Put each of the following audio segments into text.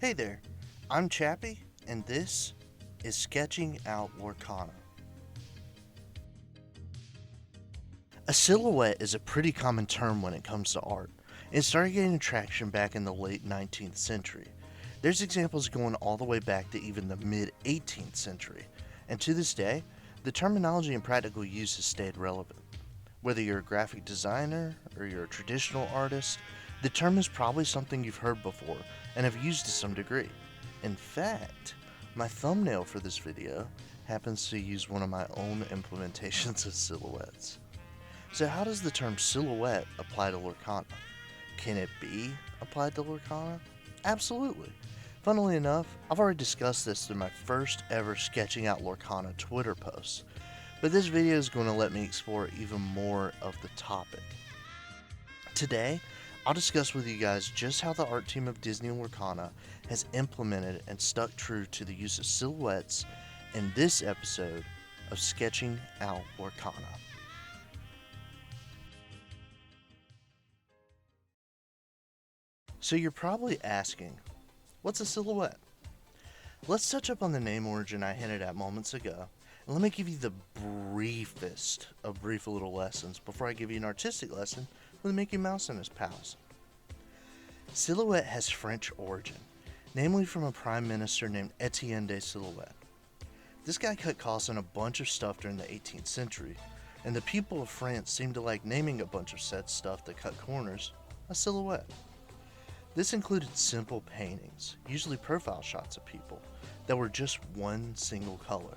Hey there, I'm Chappie, and this is Sketching Out Lorcana. A silhouette is a pretty common term when it comes to art. It started gaining traction back in the late 19th century. There's examples going all the way back to even the mid 18th century, and to this day, the terminology and practical use has stayed relevant. Whether you're a graphic designer or you're a traditional artist, the term is probably something you've heard before and have used to some degree. In fact, my thumbnail for this video happens to use one of my own implementations of silhouettes. So how does the term silhouette apply to Lorcana? Can it be applied to Lorcana? Absolutely. Funnily enough, I've already discussed this through my first ever Sketching Out Lorcana Twitter post, but this video is going to let me explore even more of the topic. Today, I'll discuss with you guys just how the art team of Disney Lorcana has implemented and stuck true to the use of silhouettes in this episode of Sketching Out Lorcana. So you're probably asking, what's a silhouette? Let's touch up on the name origin I hinted at moments ago, and let me give you the briefest of brief little lessons before I give you an artistic lesson with Mickey Mouse and his pals. Silhouette has French origin, namely from a prime minister named Etienne de Silhouette. This guy cut costs on a bunch of stuff during the 18th century, and the people of France seemed to like naming a bunch of said stuff that cut corners a silhouette. This included simple paintings, usually profile shots of people, that were just one single color.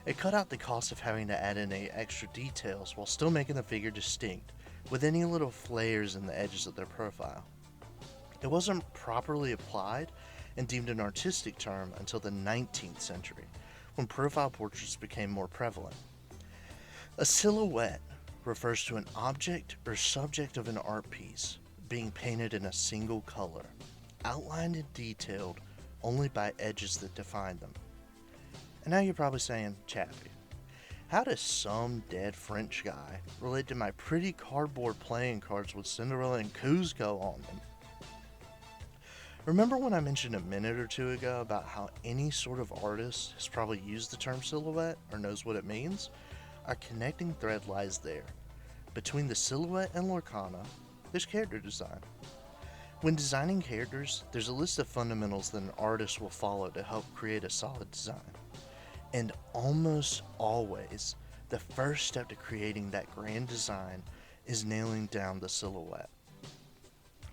It cut out the cost of having to add in any extra details while still making the figure distinct, with any little flares in the edges of their profile. It wasn't properly applied and deemed an artistic term until the 19th century, when profile portraits became more prevalent. A silhouette refers to an object or subject of an art piece being painted in a single color, outlined and detailed only by edges that define them. And now you're probably saying, Chappie, how does some dead French guy relate to my pretty cardboard playing cards with Cinderella and Kuzco on them? Remember when I mentioned a minute or two ago about how any sort of artist has probably used the term silhouette or knows what it means? Our connecting thread lies there. Between the silhouette and Lorcana, there's character design. When designing characters, there's a list of fundamentals that an artist will follow to help create a solid design. And almost always, the first step to creating that grand design is nailing down the silhouette.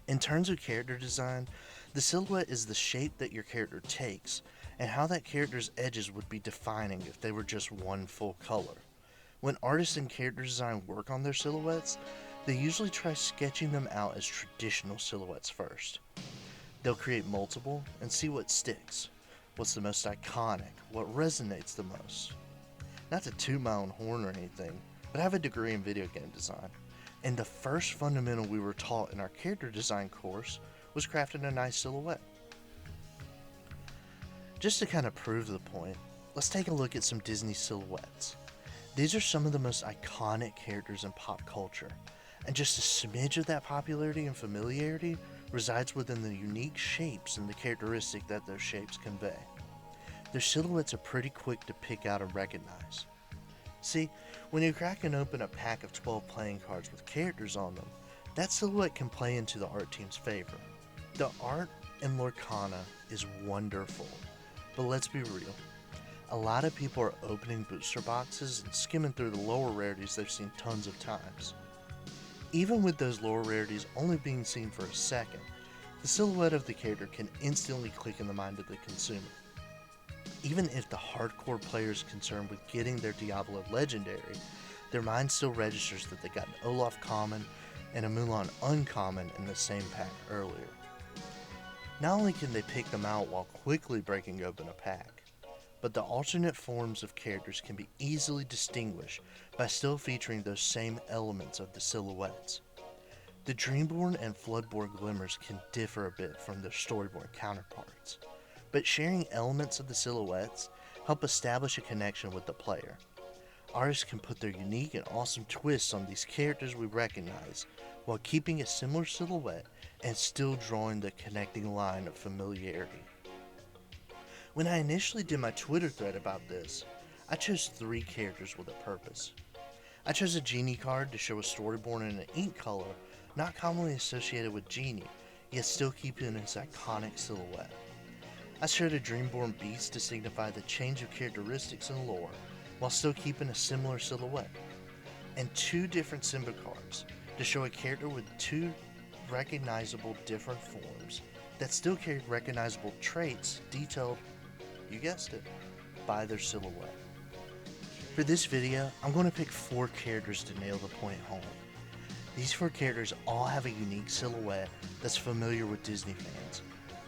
In terms of character design, the silhouette is the shape that your character takes and how that character's edges would be defining if they were just one full color. When artists in character design work on their silhouettes, they usually try sketching them out as traditional silhouettes first. They'll create multiple and see what sticks, what's the most iconic, what resonates the most. Not to toot my own horn or anything, but I have a degree in video game design, and the first fundamental we were taught in our character design course was crafting a nice silhouette. Just to kind of prove the point, let's take a look at some Disney silhouettes. These are some of the most iconic characters in pop culture, and just a smidge of that popularity and familiarity resides within the unique shapes and the characteristic that those shapes convey. Their silhouettes are pretty quick to pick out and recognize. See, when you're cracking open a pack of 12 playing cards with characters on them, that silhouette can play into the art team's favor. The art in Lorcana is wonderful, but let's be real. A lot of people are opening booster boxes and skimming through the lower rarities they've seen tons of times. Even with those lower rarities only being seen for a second, the silhouette of the character can instantly click in the mind of the consumer. Even if the hardcore player is concerned with getting their Diablo Legendary, their mind still registers that they got an Olaf common and a Mulan uncommon in the same pack earlier. Not only can they pick them out while quickly breaking open a pack, but the alternate forms of characters can be easily distinguished by still featuring those same elements of the silhouettes. The Dreamborn and Floodborn glimmers can differ a bit from their Storyborn counterparts, but sharing elements of the silhouettes help establish a connection with the player. Artists can put their unique and awesome twists on these characters we recognize, while keeping a similar silhouette and still drawing the connecting line of familiarity. When I initially did my Twitter thread about this, I chose 3 characters with a purpose. I chose a Genie card to show a storyboard in an ink color not commonly associated with Genie, yet still keeping his iconic silhouette. I showed a Dreamborn Beast to signify the change of characteristics and lore, while still keeping a similar silhouette. And 2 different Simba cards to show a character with 2 recognizable different forms that still carried recognizable traits detailed, you guessed it, by their silhouette. For this video, I'm going to pick 4 characters to nail the point home. These 4 characters all have a unique silhouette that's familiar with Disney fans,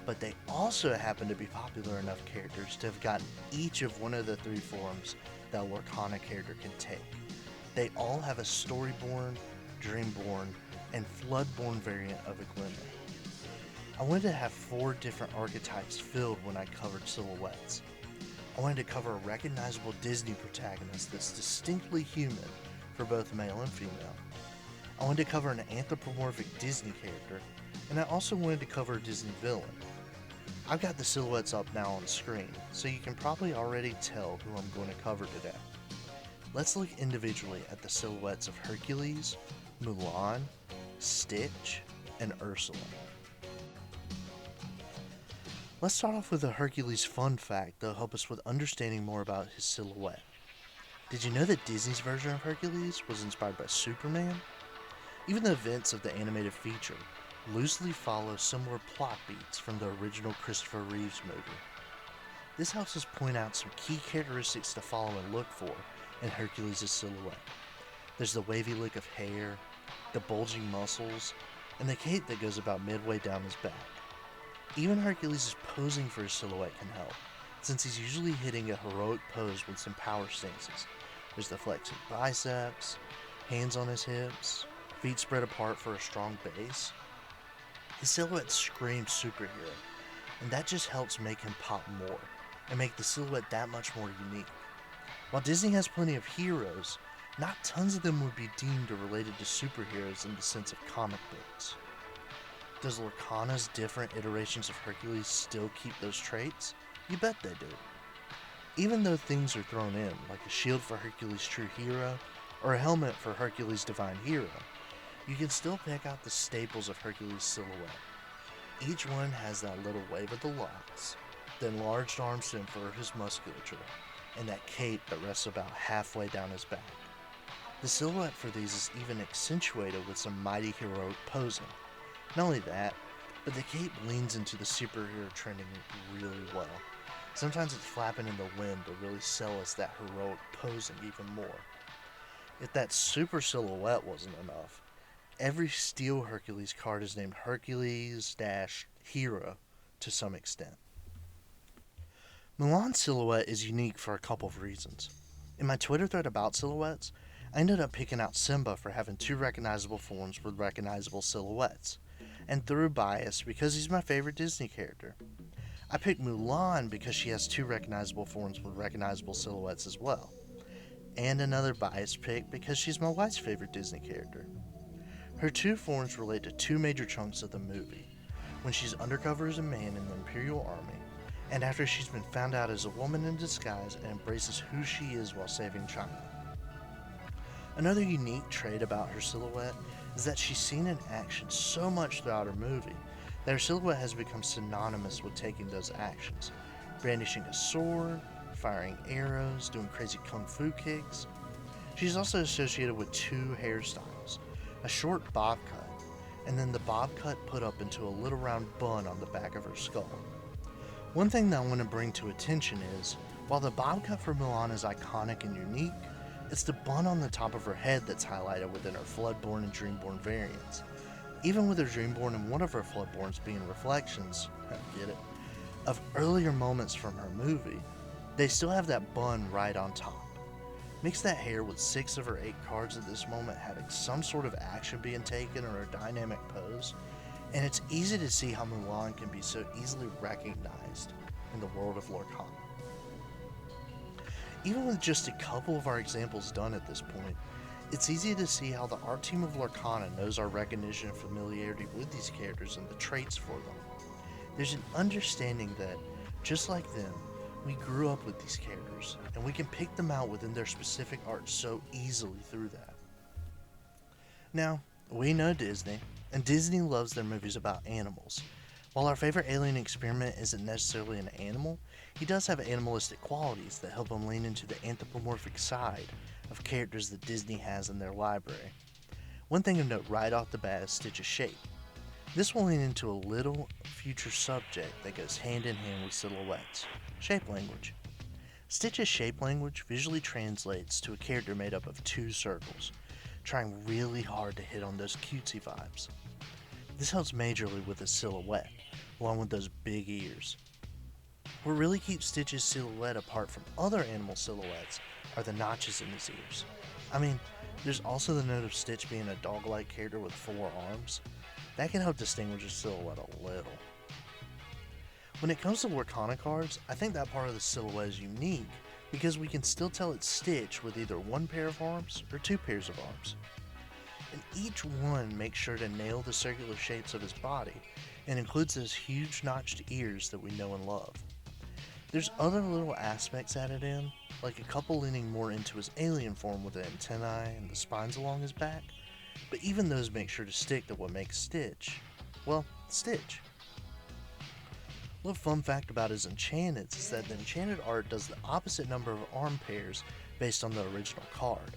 but they also happen to be popular enough characters to have gotten each of one of the 3 forms that a Lorcana character can take. They all have a Storyborn, Dreamborn, and Floodborn variant of a Glimmer. I wanted to have 4 different archetypes filled when I covered silhouettes. I wanted to cover a recognizable Disney protagonist that's distinctly human for both male and female. I wanted to cover an anthropomorphic Disney character, and I also wanted to cover a Disney villain. I've got the silhouettes up now on screen, so you can probably already tell who I'm going to cover today. Let's look individually at the silhouettes of Hercules, Mulan, Stitch, and Ursula. Let's start off with a Hercules fun fact that'll help us with understanding more about his silhouette. Did you know that Disney's version of Hercules was inspired by Superman? Even the events of the animated feature loosely follow similar plot beats from the original Christopher Reeves movie. This helps us point out some key characteristics to follow and look for in Hercules' silhouette. There's the wavy look of hair, the bulging muscles, and the cape that goes about midway down his back. Even Hercules' posing for his silhouette can help, since he's usually hitting a heroic pose with some power stances. There's the flexing biceps, hands on his hips, feet spread apart for a strong base. His silhouette screams superhero, and that just helps make him pop more, and make the silhouette that much more unique. While Disney has plenty of heroes, not tons of them would be deemed or related to superheroes in the sense of comic books. Does Lorcana's different iterations of Hercules still keep those traits? You bet they do. Even though things are thrown in, like a shield for Hercules' true hero, or a helmet for Hercules' divine hero, you can still pick out the staples of Hercules' silhouette. Each one has that little wave of the locks, the enlarged arms to infer his musculature, and that cape that rests about halfway down his back. The silhouette for these is even accentuated with some mighty heroic posing. Not only that, but the cape leans into the superhero trending really well. Sometimes it's flapping in the wind to really sell us that heroic posing even more. If that super silhouette wasn't enough, every Steel Hercules card is named Hercules-Hero to some extent. Mulan's silhouette is unique for a couple of reasons. In my Twitter thread about silhouettes, I ended up picking out Simba for having 2 recognizable forms with recognizable silhouettes, and through bias because he's my favorite Disney character. I picked Mulan because she has 2 recognizable forms with recognizable silhouettes as well, and another biased pick because she's my wife's favorite Disney character. Her 2 forms relate to 2 major chunks of the movie, when she's undercover as a man in the Imperial Army, and after she's been found out as a woman in disguise and embraces who she is while saving China. Another unique trait about her silhouette is that she's seen in action so much throughout her movie that her silhouette has become synonymous with taking those actions, brandishing a sword, firing arrows, doing crazy kung fu kicks. She's also associated with 2 hairstyles, a short bob cut, and then the bob cut put up into a little round bun on the back of her skull. One thing that I want to bring to attention is, while the bob cut for Mulan is iconic and unique, it's the bun on the top of her head that's highlighted within her Floodborn and Dreamborn variants. Even with her Dreamborn and one of her Floodborns being reflections, get it, of earlier moments from her movie, they still have that bun right on top. Mix that hair with 6 of her 8 cards at this moment having some sort of action being taken or a dynamic pose, and it's easy to see how Mulan can be so easily recognized in the world of Lorcana. Even with just a couple of our examples done at this point, it's easy to see how the art team of Lorcana knows our recognition and familiarity with these characters and the traits for them. There's an understanding that, just like them, we grew up with these characters, and we can pick them out within their specific art so easily through that. Now, we know Disney, and Disney loves their movies about animals. While our favorite alien experiment isn't necessarily an animal, he does have animalistic qualities that help him lean into the anthropomorphic side of characters that Disney has in their library. One thing of note right off the bat is Stitch's shape. This will lean into a little future subject that goes hand in hand with silhouettes: shape language. Stitch's shape language visually translates to a character made up of two circles, trying really hard to hit on those cutesy vibes. This helps majorly with his silhouette, along with those big ears. What really keeps Stitch's silhouette apart from other animal silhouettes are the notches in his ears. I mean, there's also the note of Stitch being a dog-like character with 4 arms. That can help distinguish his silhouette a little. When it comes to Lorcana cards, I think that part of the silhouette is unique because we can still tell it's Stitch with either 1 pair of arms or 2 pairs of arms. And each one makes sure to nail the circular shapes of his body and includes those huge notched ears that we know and love. There's other little aspects added in, like a couple leaning more into his alien form with the antennae and the spines along his back, but even those make sure to stick to what makes Stitch, well, Stitch. One fun fact about his Enchanteds is that the Enchanted art does the opposite number of arm pairs based on the original card.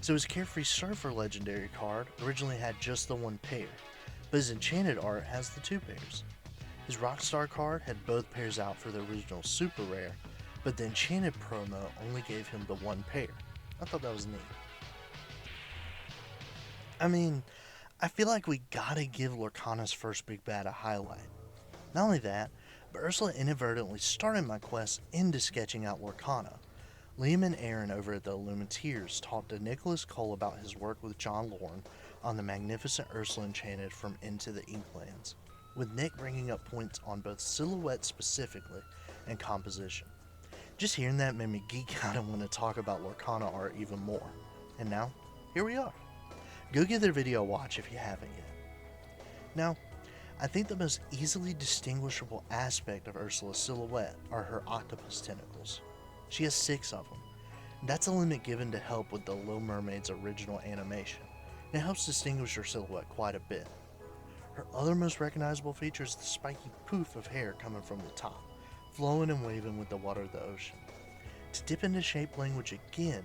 So his Carefree Surfer legendary card originally had just the 1 pair, but his Enchanted art has the 2 pairs. His Rockstar card had both pairs out for the original Super Rare, but the Enchanted promo only gave him the 1 pair. I thought that was neat. I mean, I feel like we gotta give Lorcana's first big bad a highlight. Not only that, but Ursula inadvertently started my quest into Sketching Out Lorcana. Liam and Aaron over at the Illuminators talked to Nicholas Cole about his work with John Lorne on the magnificent Ursula Enchanted from Into the Inklands, with Nick bringing up points on both silhouette specifically and composition. Just hearing that made me geek out and want to talk about Lorcana art even more. And now, here we are. Go give their video a watch if you haven't yet. Now, I think the most easily distinguishable aspect of Ursula's silhouette are her octopus tentacles. She has 6 of them. That's a limit given to help with the Little Mermaid's original animation, and it helps distinguish her silhouette quite a bit. Her other most recognizable feature is the spiky poof of hair coming from the top, flowing and waving with the water of the ocean. To dip into shape language again,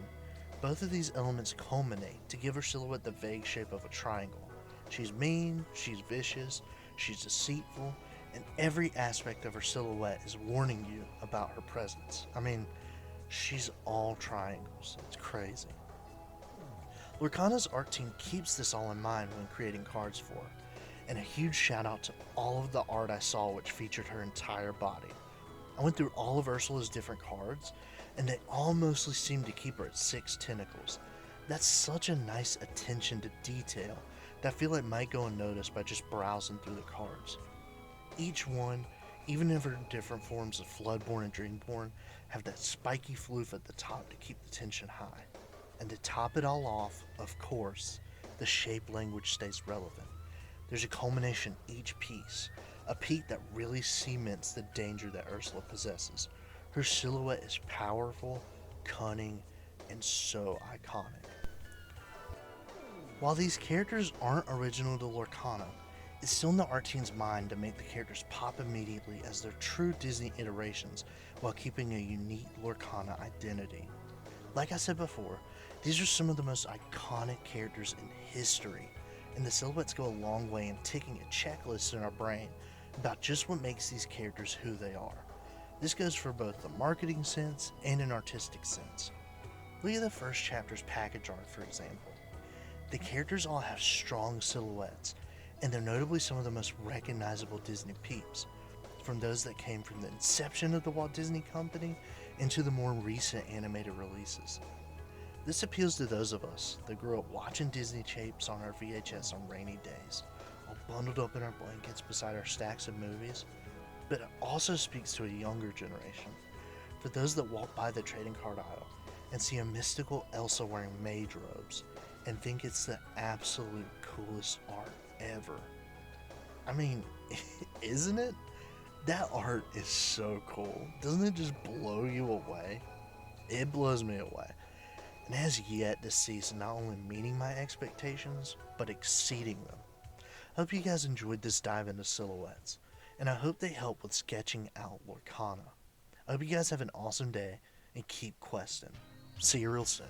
both of these elements culminate to give her silhouette the vague shape of a triangle. She's mean, she's vicious, she's deceitful, and every aspect of her silhouette is warning you about her presence. I mean, she's all triangles. It's crazy. Lorcana's art team keeps this all in mind when creating cards for her, and a huge shout out to all of the art I saw which featured her entire body. I went through all of Ursula's different cards, and they all mostly seem to keep her at 6 tentacles. That's such a nice attention to detail that I feel like might go unnoticed by just browsing through the cards. Each one, even in her different forms of Floodborn and Dreamborn, have that spiky floof at the top to keep the tension high. And to top it all off, of course, the shape language stays relevant. There's a culmination each piece, a peak that really cements the danger that Ursula possesses. Her silhouette is powerful, cunning, and so iconic. While these characters aren't original to Lorcana, it's still in the art team's mind to make the characters pop immediately as their true Disney iterations while keeping a unique Lorcana identity. Like I said before, these are some of the most iconic characters in history, and the silhouettes go a long way in ticking a checklist in our brain about just what makes these characters who they are. This goes for both the marketing sense and an artistic sense. Look at the first chapter's package art, for example. The characters all have strong silhouettes, and they're notably some of the most recognizable Disney peeps, from those that came from the inception of the Walt Disney Company into the more recent animated releases. This appeals to those of us that grew up watching Disney tapes on our VHS on rainy days, all bundled up in our blankets beside our stacks of movies, but it also speaks to a younger generation. For those that walk by the trading card aisle and see a mystical Elsa wearing mage robes and think it's the absolute coolest art ever. I mean, isn't it? That art is so cool. Doesn't it just blow you away? It blows me away. And has yet to cease not only meeting my expectations, but exceeding them. I hope you guys enjoyed this dive into silhouettes, and I hope they help with sketching out Lorcana. I hope you guys have an awesome day, and keep questing. See you real soon.